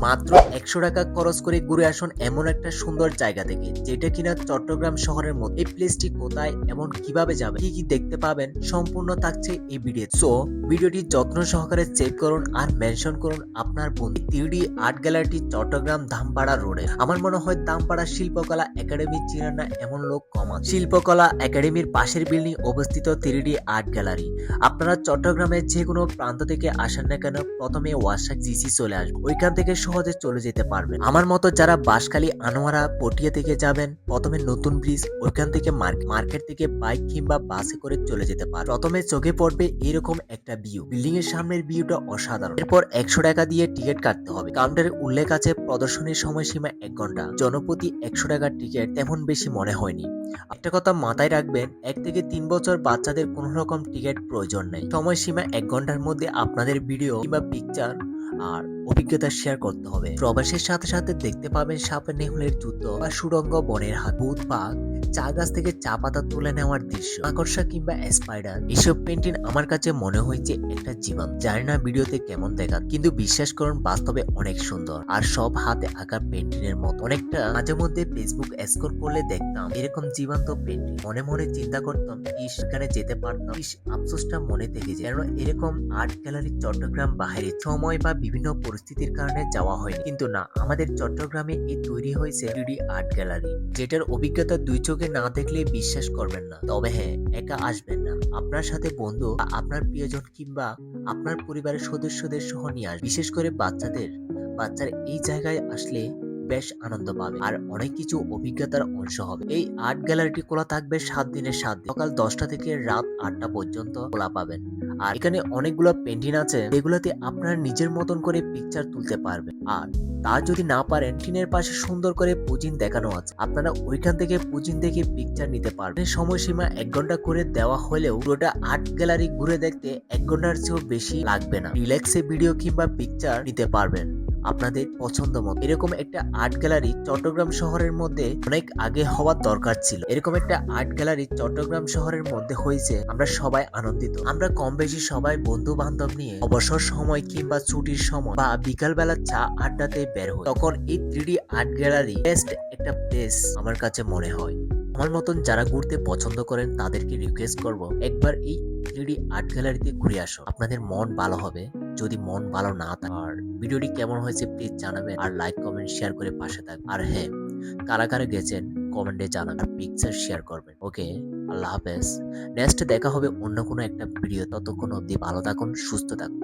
মাত্র 100 টাকা খরচ করে ঘুরে আসুন এমন একটা সুন্দর জায়গা থেকে, যেটা কিনা চট্টগ্রাম শহরের মধ্যে। এই প্লেসটি কোথায় এবং কিভাবে যাবে, কি কি দেখতে পাবেন, সম্পূর্ণ থাকছে এই ভিডিও। সো ভিডিওটি যত্ন সহকারে চেক করুন আর মেনশন করুন আপনার বন্ধু। 3D আর্ট গ্যালারিটি চট্টগ্রাম ধামপাড়া রোডে। আমার মনে হয় ধামপাড়া শিল্পকলা একাডেমি চিনেন না এমন লোক কম আছে। শিল্পকলা একাডেমির পাশের বিল্ডিং অবস্থিত 3D আর্ট গ্যালারি। আপনারা চট্টগ্রামের যে কোনো প্রান্ত থেকে আসেন না কেন, প্রথমে ওয়াসাক জিসি চলে আসবে, ওইখান থেকে সহজে চলে যেতে পারবেন। আমার মতো যারা বাঁশখালী আনোয়ারা পটিয়া থেকে যাবেন, প্রথমে নতুন ব্রিজ, ওইখান থেকে মার্কেট থেকে বাইক কিংবা বাসে করে চলে যেতে পারবেন। প্রথমে চোখে পড়বে এরকম একটা ভিউ, বিল্ডিং এর সামনের ভিউটা অসাধারণ। এরপর 100 টাকা দিয়ে টিকিট কাটতে হবে। কাউন্টারে উল্লেখ আছে প্রদর্শনীর সময়সীমা 1 ঘন্টা। জনপ্রতি 100 টাকার টিকিট তেমন বেশি মনে হয়নি। একটা কথা মাথায় রাখবেন, 1 থেকে 3 বছর বাচ্চাদের কোনো রকম টিকিট প্রয়োজন নেই। সময়সীমা 1 ঘন্টার মধ্যে আপনাদের ভিডিও কিংবা পিকচার আর অভিজ্ঞতা শেয়ার করতে হবে। প্রবাসের সাথে সাথে দেখতে পাবেন সাপে নেহুলের যুদ্ধ বা সুড়ঙ্গ বনের হাত, ভূত বাঘ, চা গাছ থেকে চা পাতা তুলে নেওয়ার দৃশ্য, মাকড়সা কিংবা স্পাইডার। এসব পেন্টিং আমার কাছে মনে হয়েছে একটা জীবন। জানি না ভিডিওতে কেমন দেখা, কিন্তু বিশ্বাস করুন বাস্তবে অনেক সুন্দর। আর সব হাতে আঁকা পেন্টিং এর মতো। অনেকটা মাঝে মধ্যে ফেসবুক স্ক্রল করলে দেখতাম এরকম জীবন্ত পেন্টিং। মনে মনে চিন্তা করতাম, ইস এখানে যেতে পারতাম, ইস আফসোসটা মনে থেকে যায়। কারণ এরকম আর্ট গ্যালারি চট্টগ্রাম বাইরে সময় বা বিভিন্ন পরিস্থিতির কারণে যাওয়া হয়নি। কিন্তু না, আমাদের চট্টগ্রামে এই তৈরি হয়েছে 3D আর্ট গ্যালারি, যেটার অভিজ্ঞতা দুই চোখে না দেখলে বিশ্বাস করবেন না। তবে হ্যাঁ, একা আসবেন না, আপনার সাথে বন্ধু, আপনার প্রিয়জন কিংবা আপনার পরিবারের সদস্যদের সহ নিয়ে আসবেন। বিশেষ করে বাচ্চারা এই জায়গায় আসলে বেশ আনন্দ পাবে আর অনেক কিছু অভিজ্ঞতার অংশ হবে। এই আর্ট গ্যালারিটি খোলা থাকবে 7 দিনের 7 দিন, সকাল 10টা থেকে রাত 8টা পর্যন্ত খোলা পাবেন। আর এখানে অনেকগুলো পেন্টিং আছে, যেগুলোতে আপনারা নিজের মতন করে পিকচার তুলতে পারবেন। আর তা যদি না পারেন, টিনের পাশে সুন্দর করে পুজিন দেখানো আছে, আপনারা ওইখান থেকে পুজিন দেখে পিকচার নিতে পারবেন। সময়সীমা 1 ঘন্টা করে দেওয়া হলেও পুরোটা আর্ট গ্যালারি ঘুরে দেখতে 1 ঘন্টার চেয়েও বেশি লাগবে না। রিল্যাক্সে ভিডিও কিংবা পিকচার নিতে পারবেন আপনাদের পছন্দ মতো। এরকম একটা আর্ট গ্যালারি চট্টগ্রাম শহরের মধ্যে অনেক আগে হওয়ার দরকার ছিল। এরকম একটা আর্ট গ্যালারি চট্টগ্রাম শহরের মধ্যে হয়েছে, আমরা সবাই আনন্দিত। আমরা কম বেশি সবাই বন্ধু বান্ধব নিয়ে অবসর সময় কিংবা ছুটির সময় বা বিকাল বেলা চা আড্ডাতে বের হই, তখন এই 3D আর্ট গ্যালারি বেস্ট একটা প্লেস আমার কাছে মনে হয়। আমার মতন যারা ঘুরতে পছন্দ করেন তাদেরকে রিকোয়েস্ট করব, একবার এই 3D আর্ট গ্যালারিতে ঘুরে আসো, আপনাদের মন ভালো হবে। যদি মন ভালো না থাকে, আর ভিডিওটি কেমন হয়েছে প্লিজ জানাবেন, আর লাইক কমেন্ট শেয়ার করে পাশে থাকবেন। আর হ্যাঁ, কারা কারা গেছেন কমেন্টে জানান আর পিকচার শেয়ার করবেন। ওকে, আল্লাহ হাফেজ। নেক্সট দেখা হবে অন্য কোনো একটা ভিডিও। ততক্ষণ অবধি ভালো থাকুন, সুস্থ থাকুন।